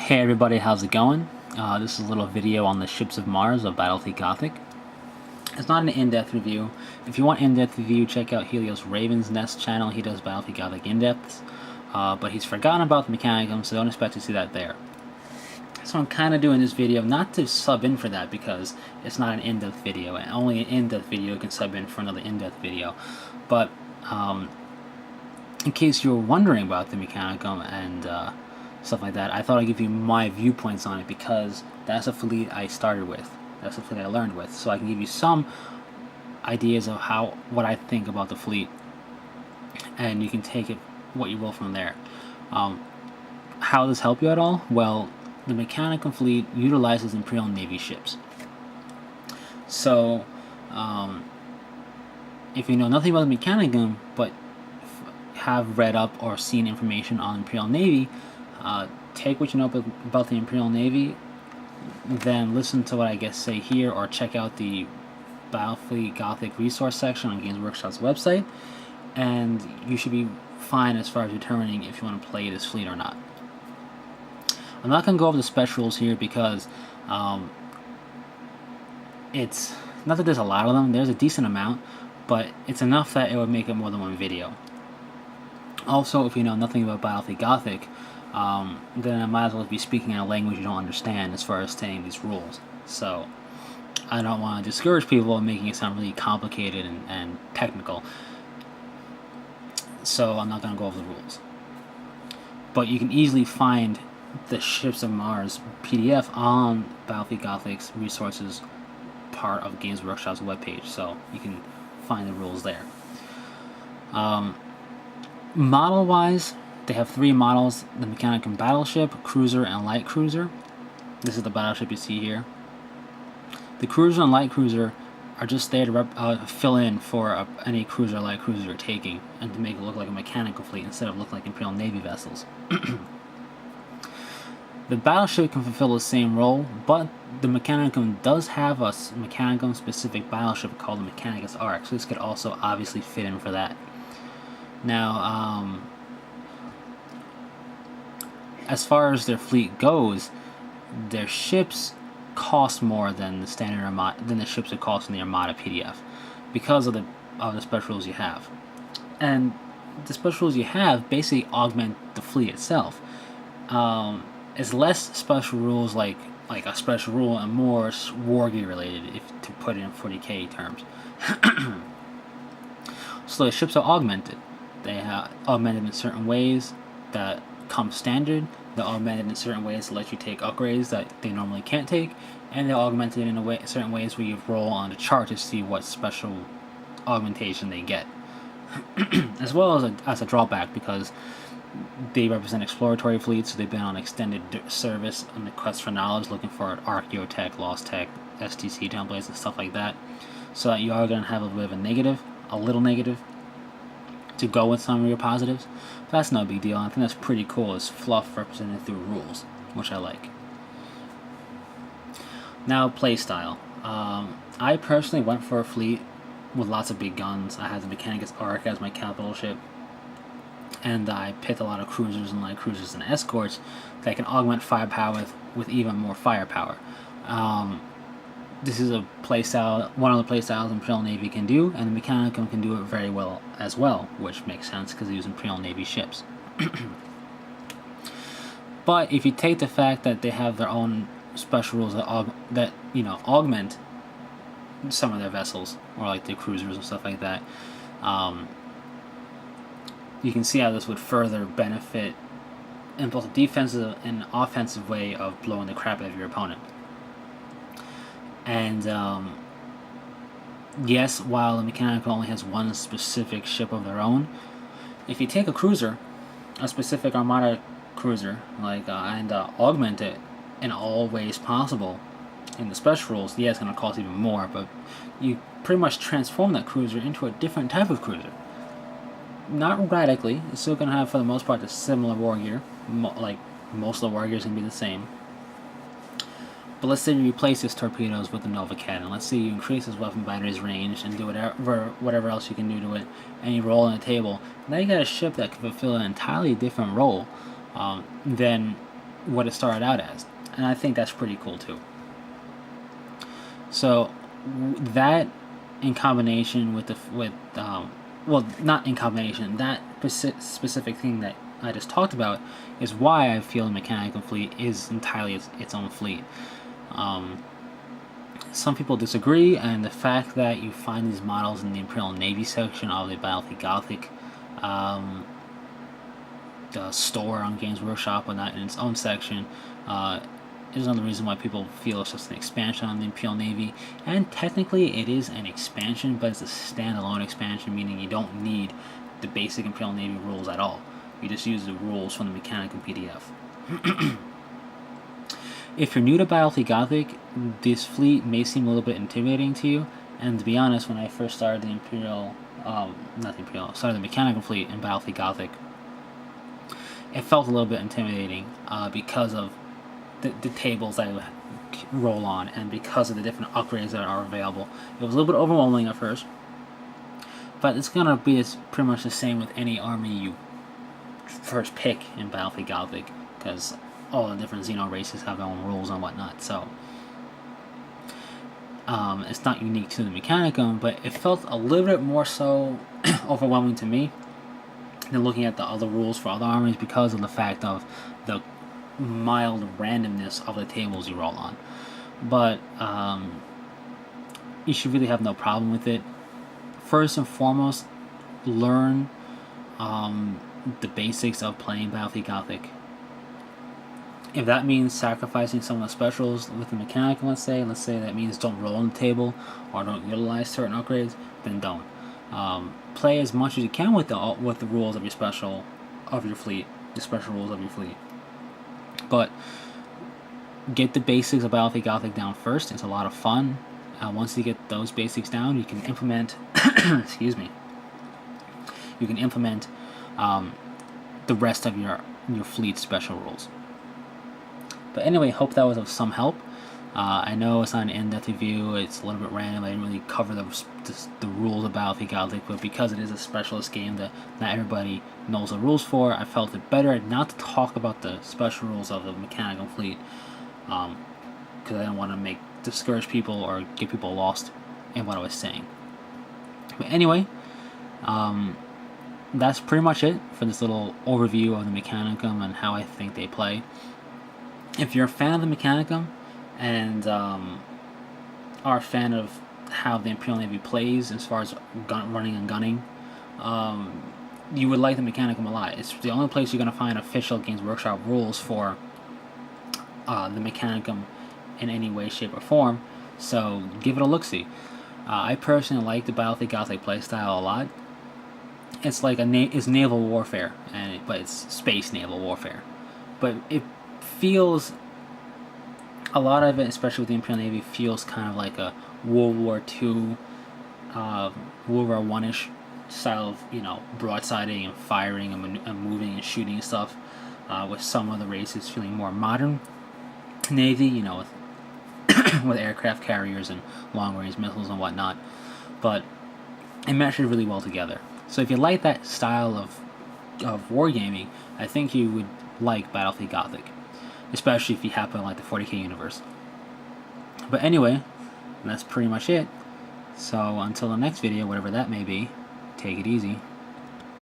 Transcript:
Hey everybody, how's it going? This is a little video on the ships of Mars of Battlefleet Gothic. It's not an in-depth review. If you want in-depth review, check out Helios Raven's Nest channel. He does Battlefleet Gothic in-depths, but he's forgotten about the Mechanicum, so don't expect to see that there. So I'm kind of doing this video not to sub in for that because it's not an in-depth video, and only an in-depth video can sub in for another in-depth video. But in case you're wondering about the Mechanicum and stuff like that, I thought I'd give you my viewpoints on it because that's a fleet I started with. That's a fleet I learned with. So I can give you some ideas of what I think about the fleet, and you can take it what you will from there. How does this help you at all? Well, the Mechanicum fleet utilizes Imperial Navy ships. So, if you know nothing about the Mechanicum, but have read up or seen information on Imperial Navy, take what you know about the Imperial Navy, then listen to what I say here, or check out the Battlefleet Gothic resource section on Games Workshop's website, and you should be fine as far as determining if you want to play this fleet or not. I'm not going to go over the special rules here because it's not that there's a lot of them. There's a decent amount, but it's enough that it would make it more than one video. Also, if you know nothing about Battlefleet Gothic, then I might as well be speaking in a language you don't understand as far as saying these rules. So I don't want to discourage people and making it sound really complicated and technical. So I'm not going to go over the rules. But you can easily find the Ships of Mars PDF on Battlefleet Gothic's resources part of Games Workshop's webpage, so you can find the rules there. Model-wise, they have three models: the Mechanicum Battleship, Cruiser, and Light Cruiser. This is the battleship you see here. The Cruiser and Light Cruiser are just there to fill in for any Cruiser or Light Cruiser you're taking, and to make it look like a mechanical fleet instead of look like Imperial Navy vessels. The battleship can fulfill the same role, but the Mechanicum does have a Mechanicum-specific battleship called the Mechanicus Ark, so this could also obviously fit in for that. Now, as far as their fleet goes, their ships cost more than the standard Armada, than the ships that cost in the Armada PDF, because of the special rules you have. And the special rules you have basically augment the fleet itself. It's less special rules like a special rule and more war gear related, if to put it in 40k terms. So the ships are augmented. They are augmented in certain ways that come standard. They're augmented in certain ways to let you take upgrades that they normally can't take, and they're augmented in certain ways where you roll on the chart to see what special augmentation they get. As well as a drawback, because they represent exploratory fleets, so they've been on extended service on the quest for knowledge, looking for Archaeotech, Lost Tech, STC templates, and stuff like that. So that you are going to have a bit of a little negative, to go with some of your positives. But that's no big deal. I think that's pretty cool. It's fluff represented through rules, which I like. Now, playstyle. I personally went for a fleet with lots of big guns. I had the Mechanicus Ark as my capital ship, and I picked a lot of cruisers and light cruisers and escorts that can augment firepower with even more firepower. This is a playstyle, one of the playstyles Imperial Navy can do, and the Mechanicum can do it very well as well, which makes sense because they use Imperial Navy ships. But if you take the fact that they have their own special rules that augment some of their vessels, or like the cruisers and stuff like that, you can see how this would further benefit in both a defensive and offensive way of blowing the crap out of your opponent. And yes, while the Mechanicum only has one specific ship of their own, if you take a cruiser, a specific Armada cruiser, and augment it in all ways possible in the special rules, yeah, it's going to cost even more, but you pretty much transform that cruiser into a different type of cruiser. Not radically, it's still going to have, for the most part, the similar war gear, like most of the war gear is going to be the same. But let's say you replace his torpedoes with the Nova Cannon. Let's say you increase his weapon battery's range and do whatever else you can do to it, and you roll on the table. Now you got a ship that can fulfill an entirely different role than what it started out as, and I think that's pretty cool too. So that, in combination with well, not in combination, that specific thing that I just talked about is why I feel the Mechanicum fleet is entirely its own fleet. Some people disagree, and the fact that you find these models in the Imperial Navy section of the Battlefield Gothic the store on Games Workshop, but not in its own section, is another reason why people feel it's just an expansion on the Imperial Navy. And technically it is an expansion, but it's a standalone expansion, meaning you don't need the basic Imperial Navy rules at all. You just use the rules from the Mechanicum PDF. If you're new to Battlefield Gothic, this fleet may seem a little bit intimidating to you, and to be honest, when I first started the started the Mechanicum fleet in Battlefield Gothic, it felt a little bit intimidating because of the tables that I would roll on, and because of the different upgrades that are available. It was a little bit overwhelming at first, but it's gonna be pretty much the same with any army you first pick in Battlefield Gothic, because all the different Xeno races have their own rules and whatnot. So it's not unique to the Mechanicum, but it felt a little bit more so overwhelming to me than looking at the other rules for other armies, because of the fact of the mild randomness of the tables you roll on. But you should really have no problem with it. First and foremost, learn the basics of playing Battlefield Gothic. If that means sacrificing some of the specials with the Mechanicum, let's say that means don't roll on the table or don't utilize certain upgrades, then don't. Play as much as you can with the rules of your special fleet, the special rules of your fleet. But get the basics of Battlefield Gothic down first. It's a lot of fun. Once you get those basics down, you can implement excuse me. You can implement the rest of your fleet special rules. But anyway, hope that was of some help. I know it's not an in-depth review, it's a little bit random, I didn't really cover the rules of Battlefield Gothic, but because it is a specialist game that not everybody knows the rules for, I felt it better not to talk about the special rules of the Mechanicum fleet, because I didn't want to discourage people or get people lost in what I was saying. But anyway, that's pretty much it for this little overview of the Mechanicum and how I think they play. If you're a fan of the Mechanicum and are a fan of how the Imperial Navy plays as far as running and gunning, you would like the Mechanicum a lot. It's the only place you're going to find official Games Workshop rules for the Mechanicum in any way, shape, or form, so give it a look-see. I personally like the Battlefield Gothic playstyle a lot. It's like it's naval warfare, but it's space naval warfare. But it feels, a lot of it, especially with the Imperial Navy, feels kind of like a World War II, World War I-ish style of, broadsiding and firing and moving and shooting and stuff, with some of the races feeling more modern Navy, with with aircraft carriers and long-range missiles and whatnot. But it meshes really well together. So if you like that style of wargaming, I think you would like Battlefield Gothic, especially if you happen to like the 40k universe. But anyway, that's pretty much it. So until the next video, whatever that may be, take it easy.